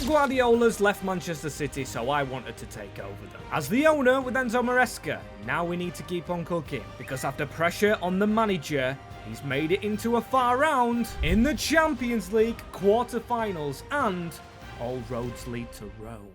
Pep Guardiola's left Manchester City, so I wanted to take over them. As the owner with Enzo Maresca, now we need to keep on cooking, because after pressure on the manager, he's made it into a far round in the Champions League quarter-finals, and all roads lead to Rome.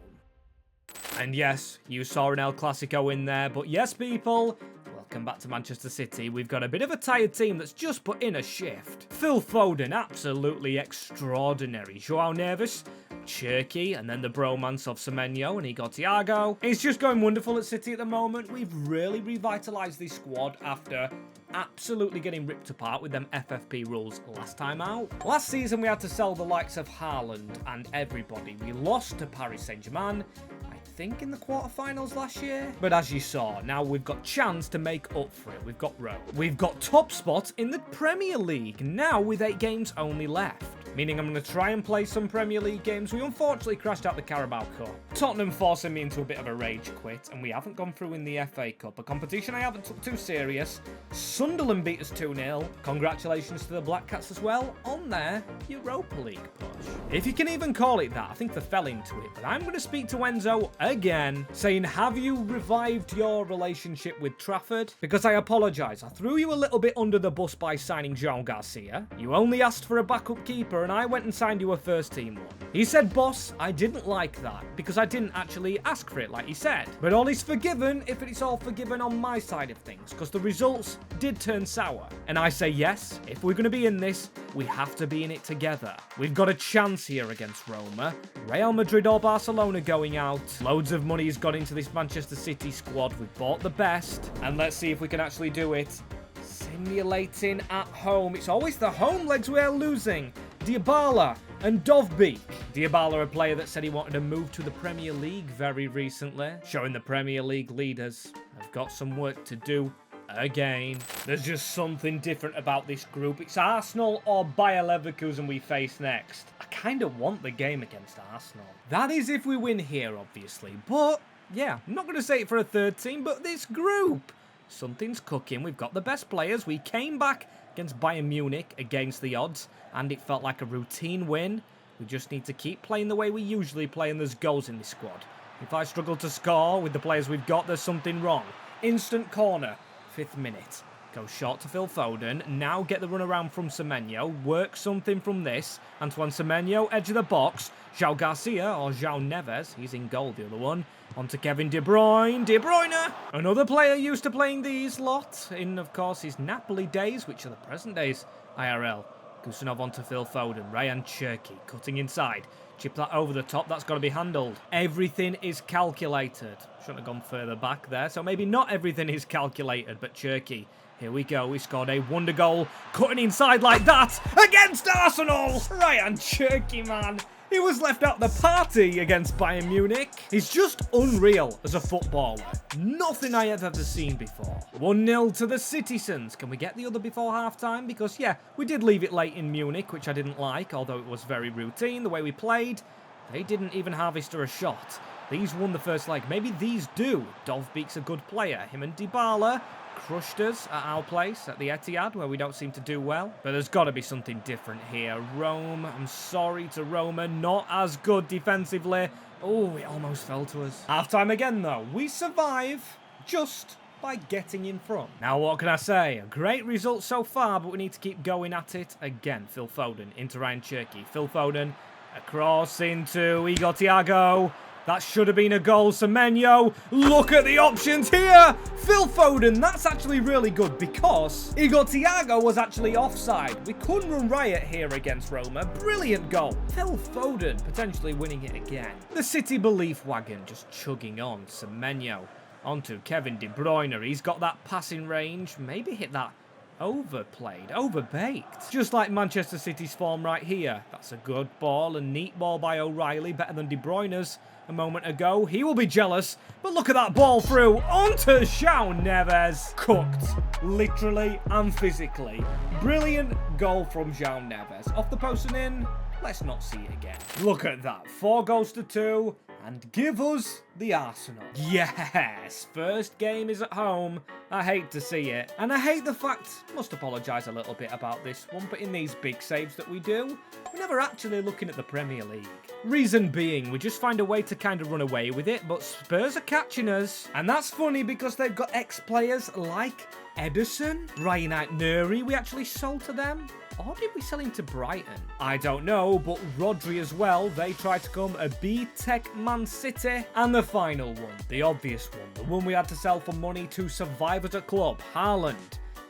And yes, you saw an El Clasico in there, but yes, people, welcome back to Manchester City. We've got a bit of a tired team that's just put in a shift. Phil Foden, absolutely extraordinary. João Neves, Cherky, and then the bromance of Semenyo and Igor Thiago. It's just going wonderful at City at the moment. We've really revitalised this squad after absolutely getting ripped apart with them FFP rules last time out. Last season, we had to sell the likes of Haaland and everybody. We lost to Paris Saint-Germain, I think in the quarterfinals last year. But as you saw, now we've got chance to make up for it. We've got Rome. We've got top spot in the Premier League, now with 8 games only left. Meaning I'm going to try and play some Premier League games. We unfortunately crashed out the Carabao Cup. Tottenham forcing me into a bit of a rage quit, and we haven't gone through in the FA Cup, a competition I haven't took too serious. Sunderland beat us 2-0. Congratulations to the Black Cats as well on their Europa League push. If you can even call it that, I think they fell into it. But I'm going to speak to Enzo again, saying, have you revived your relationship with Trafford? Because I apologise, I threw you a little bit under the bus by signing João Garcia. You only asked for a backup keeper, and I went and signed you a first team one. He said, boss, I didn't like that, because I didn't actually ask for it like he said. But all is forgiven if it's all forgiven on my side of things, because the results did turn sour. And I say yes, if we're going to be in this, we have to be in it together. We've got a chance here against Roma. Real Madrid or Barcelona going out. Loads of money's got into this Manchester City squad. We've bought the best, and let's see if we can actually do it. Simulating at home. It's always the home legs we are losing. Dybala and Dovbyk. Dybala, a player that said he wanted to move to the Premier League very recently, showing the Premier League leaders have got some work to do again. There's just something different about this group. It's Arsenal or Bayer Leverkusen we face next. I kind of want the game against Arsenal. That is if we win here, obviously. But, yeah, I'm not going to say it for a third team, but this group, something's cooking. We've got the best players. We came back against Bayern Munich against the odds, and it felt like a routine win. We just need to keep playing the way we usually play, and there's goals in this squad. If I struggle to score with the players we've got, there's something wrong. Instant corner, 5th minute. Go short to Phil Foden. Now get the run around from Semenyo. Work something from this. Antoine Semenyo, edge of the box. João Garcia, or João Neves, he's in goal, the other one. On to Kevin De Bruyne. De Bruyne! Another player used to playing these lot in, of course, his Napoli days, which are the present days IRL. Gusanov onto Phil Foden. Ryan Cherky cutting inside. Chip that over the top. That's got to be handled. Everything is calculated. Shouldn't have gone further back there. So maybe not everything is calculated, but Cherky. Here we go. He scored a wonder goal. Cutting inside like that against Arsenal. Ryan Cherky, man. He was left out the party against Bayern Munich. He's just unreal as a footballer. Nothing I have ever seen before. 1-0 to the Citizens. Can we get the other before half-time? Because, yeah, we did leave it late in Munich, which I didn't like, although it was very routine, the way we played. They didn't even harvester a shot. These won the first leg. Maybe these do. Dovbyk's a good player. Him and Dybala crushed us at our place at the Etihad, where we don't seem to do well. But there's got to be something different here. Rome, I'm sorry to Roma, not as good defensively. Oh, it almost fell to us. Half-time again, though. We survive just by getting in front. Now, what can I say? A great result so far, but we need to keep going at it again. Phil Foden into Ryan Cherky. Phil Foden across into Igor Thiago. That should have been a goal. Semenyo, look at the options here. Phil Foden, that's actually really good because Igor Thiago was actually offside. We couldn't run riot here against Roma. Brilliant goal. Phil Foden potentially winning it again. The City belief wagon just chugging on. Semenyo onto Kevin De Bruyne. He's got that passing range. Maybe hit that overplayed, overbaked. Just like Manchester City's form right here. That's a good ball, a neat ball by O'Reilly, better than De Bruyne's a moment ago. He will be jealous, but look at that ball through onto João Neves. Cooked, literally and physically. Brilliant goal from João Neves. Off the post and in. Let's not see it again. Look at that. 4 goals to 2. and give us the Arsenal. Yes, first game is at home. I hate to see it. And I hate the fact, must apologise a little bit about this one, but in these big saves that we do, we're never actually looking at the Premier League. Reason being, we just find a way to kind of run away with it, but Spurs are catching us. And that's funny because they've got ex-players like Ederson, Ryan Nuri, we actually sold to them. Or did we sell him to Brighton? I don't know, but Rodri as well. They tried to come a B-Tech Man City. And the final one, the obvious one, the one we had to sell for money to survive as a club, Haaland.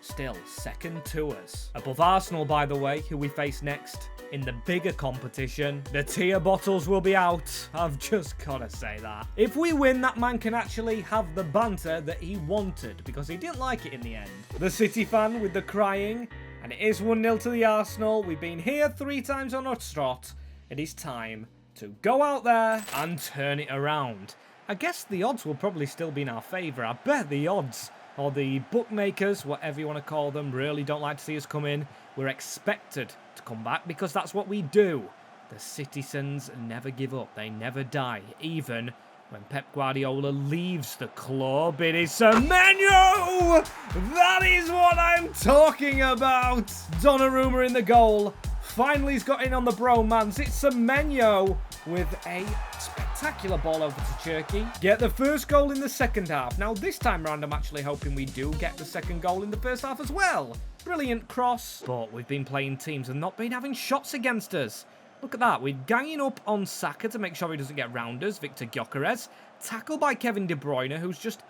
Still second to us. Above Arsenal, by the way, who we face next. In the bigger competition, the tier bottles will be out. I've just gotta say that. If we win, that man can actually have the banter that he wanted, because he didn't like it in the end. The City fan with the crying, and it is 1-0 to the Arsenal. We've been here 3 times on our trot. It is time to go out there and turn it around. I guess the odds will probably still be in our favour. I bet the odds, or the bookmakers, whatever you want to call them, really don't like to see us come in. We're expected to come back because that's what we do. The citizens never give up. They never die. Even when Pep Guardiola leaves the club, it is Semenyo! That is what I'm talking about! Donnarumma in the goal. Finally he's got in on the bromance. It's Semenyo with a spectacular ball over to Turkey. Get the first goal in the second half. Now this time round I'm actually hoping we do get the second goal in the first half as well. Brilliant cross. But we've been playing teams and not been having shots against us. Look at that. We're ganging up on Saka to make sure he doesn't get round us. Victor Gyökeres. Tackled by Kevin De Bruyne, who's just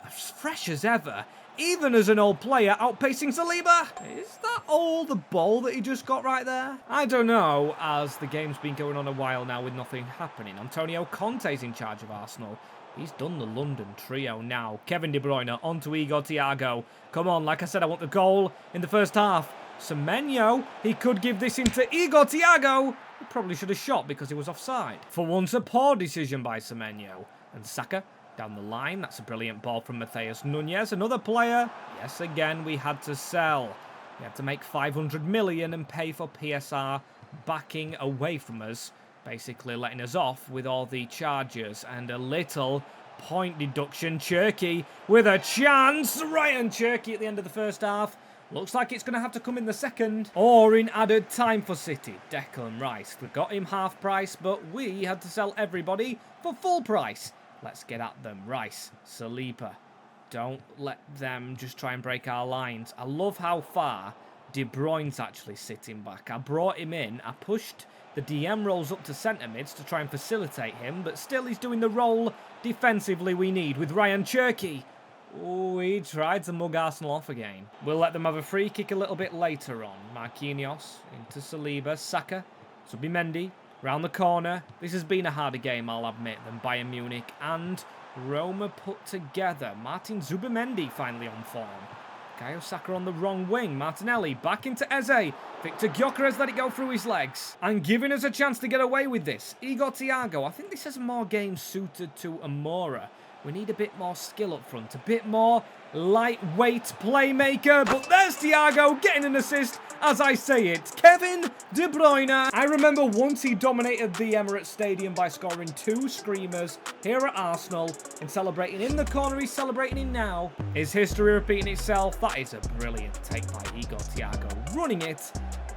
as fresh as ever. Even as an old player, outpacing Saliba. Is that all the ball that he just got right there? I don't know, as the game's been going on a while now with nothing happening. Antonio Conte's in charge of Arsenal. He's done the London trio now. Kevin De Bruyne onto Igor Thiago. Come on, like I said, I want the goal in the first half. Semenyo, he could give this into Igor Thiago. He probably should have shot because he was offside. For once, a poor decision by Semenyo. And Saka down the line. That's a brilliant ball from Matheus Nunes. Another player. Yes, again, we had to sell. We had to make 500 million and pay for PSR backing away from us. Basically letting us off with all the charges and a little point deduction. Cherki with a chance. Ryan Cherki at the end of the first half. Looks like it's going to have to come in the second or in added time for City. Declan Rice. We got him half price, but we had to sell everybody for full price. Let's get at them. Rice, Saliba. Don't let them just try and break our lines. I love how far De Bruyne's actually sitting back. I brought him in. I pushed the DM rolls up to centre mids to try and facilitate him, but still he's doing the role defensively we need with Ryan Cherki. Oh, he tried to mug Arsenal off again. We'll let them have a free kick a little bit later on. Marquinhos into Saliba. Saka. Subimendi. Round the corner. This has been a harder game, I'll admit, than Bayern Munich and Roma put together. Martin Zubimendi finally on form. Bukayo Saka on the wrong wing. Martinelli back into Eze. Victor Gyökeres let it go through his legs. And giving us a chance to get away with this. Igor Thiago. I think this has more games suited to Amora. We need a bit more skill up front. A bit more lightweight playmaker. But there's Thiago getting an assist as I say it. Kevin De Bruyne. I remember once he dominated the Emirates Stadium by scoring 2 screamers here at Arsenal and celebrating in the corner he's celebrating in now. Is history repeating itself? That is a brilliant take by Igor Thiago. Running it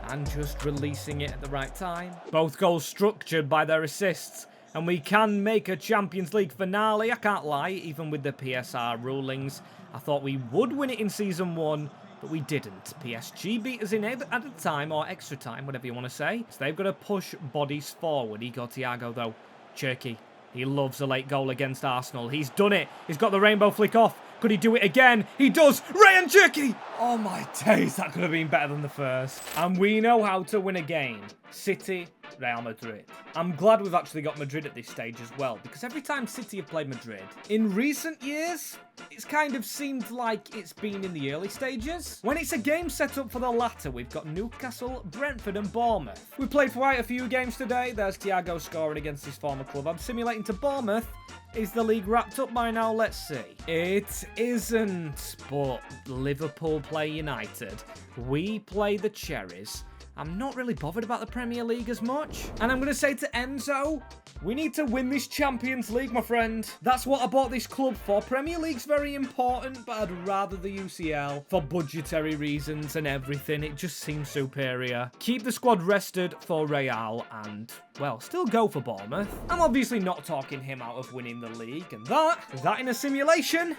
and just releasing it at the right time. Both goals structured by their assists. And we can make a Champions League finale. I can't lie, even with the PSR rulings. I thought we would win it in Season 1, but we didn't. PSG beat us in added time, or extra time, whatever you want to say. So they've got to push bodies forward. Igor Thiago, though. Cherki, he loves a late goal against Arsenal. He's done it. He's got the rainbow flick off. Could he do it again? He does. Ryan Cherki! Oh my days, that could have been better than the first. And we know how to win a game. City, Real Madrid. I'm glad we've actually got Madrid at this stage as well, because every time City have played Madrid, in recent years, it's kind of seemed like it's been in the early stages. When it's a game set up for the latter, we've got Newcastle, Brentford and Bournemouth. We played quite a few games today. There's Thiago scoring against his former club. I'm simulating to Bournemouth. Is the league wrapped up by now? Let's see. It isn't, but Liverpool play United. We play the Cherries. I'm not really bothered about the Premier League as much. And I'm going to say to Enzo, we need to win this Champions League, my friend. That's what I bought this club for. Premier League's very important, but I'd rather the UCL for budgetary reasons and everything. It just seems superior. Keep the squad rested for Real and, well, still go for Bournemouth. I'm obviously not talking him out of winning the league, and that in a simulation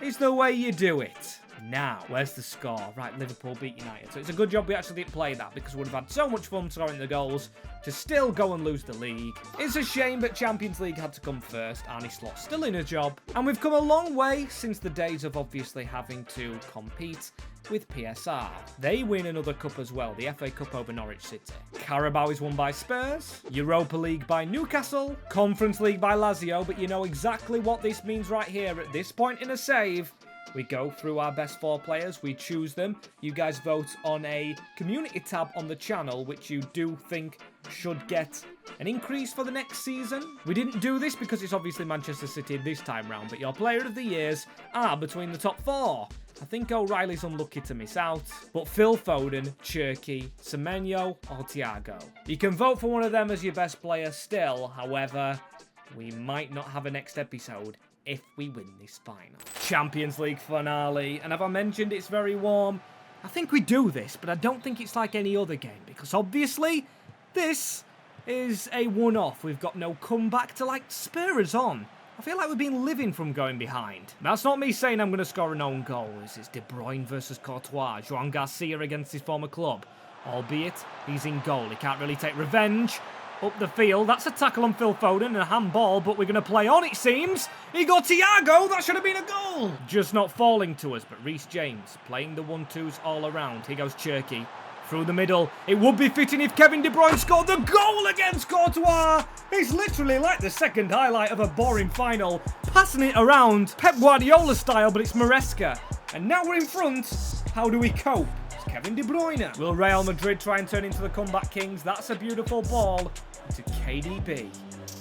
is the way you do it. Now, where's the score? Right, Liverpool beat United. So it's a good job we actually didn't play that, because we would have had so much fun scoring the goals to still go and lose the league. It's a shame that Champions League had to come first. Arne Slot's still in a job. And we've come a long way since the days of obviously having to compete with PSR. They win another cup as well, the FA Cup over Norwich City. Carabao is won by Spurs, Europa League by Newcastle, Conference League by Lazio, but you know exactly what this means right here at this point in a save. We go through our best 4 players, we choose them. You guys vote on a community tab on the channel, which you do think should get an increase for the next season. We didn't do this because it's obviously Manchester City this time round, but your player of the years are between the top 4. I think O'Reilly's unlucky to miss out, but Phil Foden, Cherky, Semenyo or Thiago. You can vote for one of them as your best player still, however, we might not have a next episode if we win this final. Champions League finale, and have I mentioned it's very warm? I think we do this, but I don't think it's like any other game, because obviously, this is a one-off. We've got no comeback to, like, spur us on. I feel like we've been living from going behind. That's not me saying I'm going to score an own goal. This is De Bruyne versus Courtois. Joan Garcia against his former club. Albeit, he's in goal. He can't really take revenge. Up the field, that's a tackle on Phil Foden and a handball, but we're going to play on, it seems. He got Thiago, that should have been a goal. Just not falling to us, but Reece James playing the 1-2s all around. Here goes Cherky through the middle. It would be fitting if Kevin De Bruyne scored the goal against Courtois. It's literally like the second highlight of a boring final. Passing it around, Pep Guardiola style, but it's Maresca. And now we're in front. How do we cope? Kevin De Bruyne. Will Real Madrid try and turn into the comeback kings? That's a beautiful ball to KDB.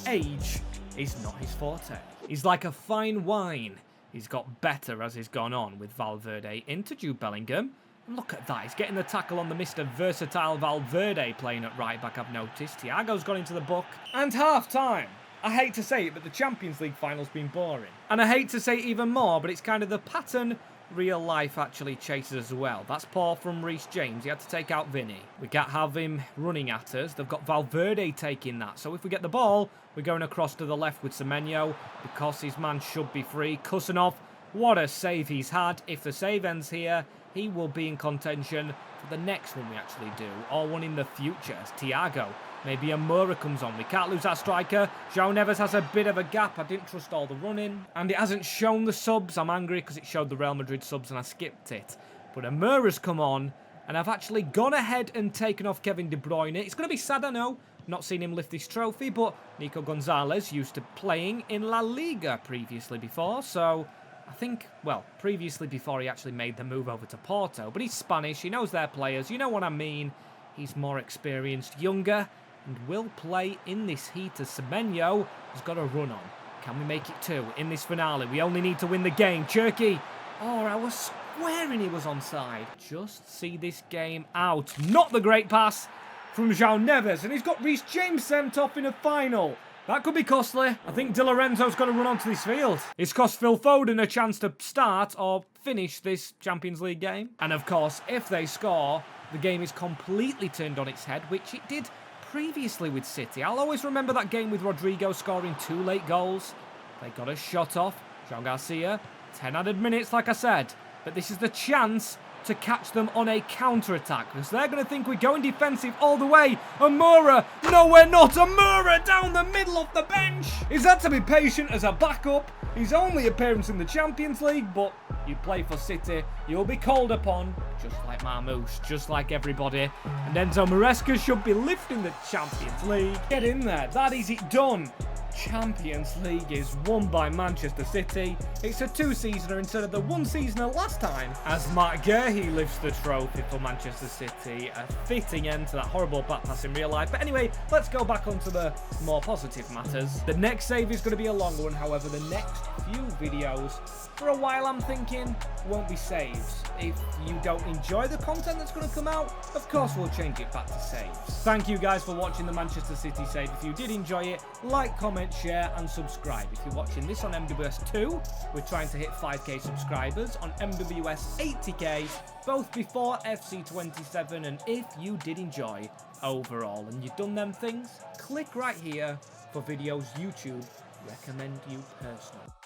Age is not his forte. He's like a fine wine. He's got better as he's gone on, with Valverde into Jude Bellingham. And look at that, he's getting the tackle on the Mr. Versatile Valverde playing at right back, I've noticed. Thiago's gone into the book. And half-time. I hate to say it, but the Champions League final's been boring. And I hate to say it even more, but it's kind of the pattern real life actually chases as well. That's poor from Reece James. He had to take out Vinny. We can't have him running at us. They've got Valverde taking that. So if we get the ball, we're going across to the left with Semenyo because his man should be free. Kusanov, what a save he's had. If the save ends here, he will be in contention for the next one we actually do, or one in the future as Thiago. Maybe a Moura comes on. We can't lose our striker. João Neves has a bit of a gap. I didn't trust all the running. And it hasn't shown the subs. I'm angry because it showed the Real Madrid subs and I skipped it. But a Moura's come on. And I've actually gone ahead and taken off Kevin De Bruyne. It's going to be sad, I know, not seeing him lift this trophy. But Nico Gonzalez used to playing in La Liga previously before. So I think, well, previously before he actually made the move over to Porto. But he's Spanish. He knows their players. You know what I mean. He's more experienced, younger, and will play in this heat as Semenyo has got a run on. Can we make it 2 in this finale? We only need to win the game. Cherky. Oh, I was swearing he was onside. Just see this game out. Not the great pass from João Neves. And he's got Reece James sent off in a final. That could be costly. I think Di Lorenzo's got to run onto this field. It's cost Phil Foden a chance to start or finish this Champions League game. And of course, if they score, the game is completely turned on its head, which it did previously with City. I'll always remember that game with Rodrigo scoring 2 late goals. They got a shot off. Joan Garcia, 10 added minutes, like I said. But this is the chance to catch them on a counter-attack, because they're going to think we're going defensive all the way. Moura, no we're not. Moura down the middle of the bench. He's had to be patient as a backup. His only appearance in the Champions League, but you play for City, you'll be called upon, just like Marmoush, just like everybody. And Enzo Maresca should be lifting the Champions League. Get in there, that is it done. Champions League is won by Manchester City. It's a 2-seasoner instead of the 1-seasoner last time, as Matt Guehi lifts the trophy for Manchester City. A fitting end to that horrible back pass in real life. But anyway, let's go back onto the more positive matters. The next save is going to be a long one, however, the next few videos, for a while I'm thinking, won't be saves. If you don't enjoy the content that's going to come out, of course we'll change it back to saves. Thank you guys for watching the Manchester City save. If you did enjoy it, like, comment, share and subscribe. If you're watching this on MWS 2, we're trying to hit 5k subscribers, on MWS 80k, both before FC27. And if you did enjoy overall and you've done them things, click right here for videos YouTube recommend you personally.